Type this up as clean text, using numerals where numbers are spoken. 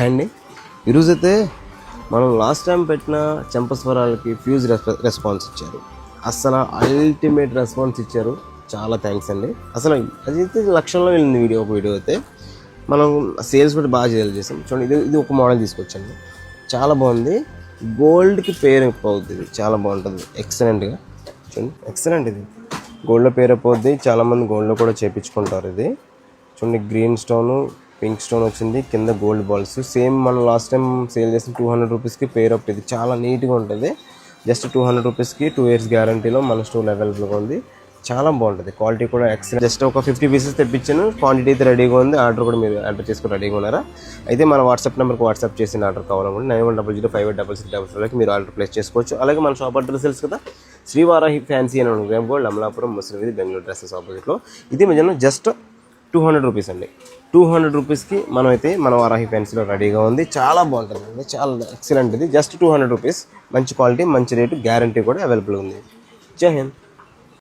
అండి ఈరోజైతే మనం లాస్ట్ టైం పెట్టిన చెంపస్వరాలకి ఫ్యూజ్ రెస్పాన్స్ ఇచ్చారు. అసలు అల్టిమేట్ రెస్పాన్స్ ఇచ్చారు. చాలా థ్యాంక్స్ అండి. అసలు అదైతే లక్షల్లో వెళ్ళింది ఒక వీడియో అయితే. మనం సేల్స్ కూడా బాగా చేసాం. చూడండి, ఇది ఒక మోడల్ తీసుకొచ్చండి. చాలా బాగుంది. గోల్డ్కి పేర్ అవుతుంది. ఇది చాలా బాగుంటుంది. ఎక్సలెంట్గా చూడండి, ఎక్సలెంట్. ఇది గోల్డ్లో పేర్ అయిపోద్ది. చాలామంది గోల్డ్లో కూడా చేయించుకుంటారు. ఇది చూడండి, గ్రీన్ స్టోను, పింక్ స్టోన్ వచ్చింది, కింద గోల్డ్ బాల్స్. సేమ్ మనం లాస్ట్ టైం సేల్ చేసిన 200 రూపీస్కి పేర్ అప్. ఇది చాలా నీట్గా ఉంటుంది. జస్ట్ 200 రూపీస్కి 2 years గ్యారంటీలో మన స్టోర్ అవైలబుల్గా ఉంది. చాలా బాగుంటుంది. క్వాలిటీ కూడా ఎక్సలెంట్. జస్ట్ ఒక 50 pieces తెప్పించాను. క్వాంటిటీ అయితే రెడీగా ఉంది. ఆర్డర్ కూడా మీరు ఆర్డర్ చేసుకుని రెడీగా ఉన్నారా? అయితే మన వాట్సాప్ నెంబర్కి వాట్సాప్ చేసిన ఆర్డర్ కావాలనుకుంటే 9100586666 మీరు ఆర్డర్ ప్లేస్ చేసుకోవచ్చు. అలాగే మన షాప్ అడ్రస్ తెలుసు కదా, శ్రీవారాహి ఫ్యాన్సీ అని గ్రామ్ గోల్డ్, అమలాపురం, ముస్లిం వీధి, బెంగళూరు డ్రెస్సెస్ ఆపోజిట్లో. ఇది మధ్యలో జస్ట్ 200 రూపీస్ అండి. 200 రూపీస్కి మనమైతే మన వారాహి ఫ్యాన్సీలో రెడీగా ఉంది. చాలా బాగుంటుంది అండి, చాలా ఎక్సలెంట్. ఇది జస్ట్ 200 రూపీస్. మంచి క్వాలిటీ, మంచి రేటు, గ్యారంటీ కూడా అవైలబుల్ ఉంది. జై హింద్.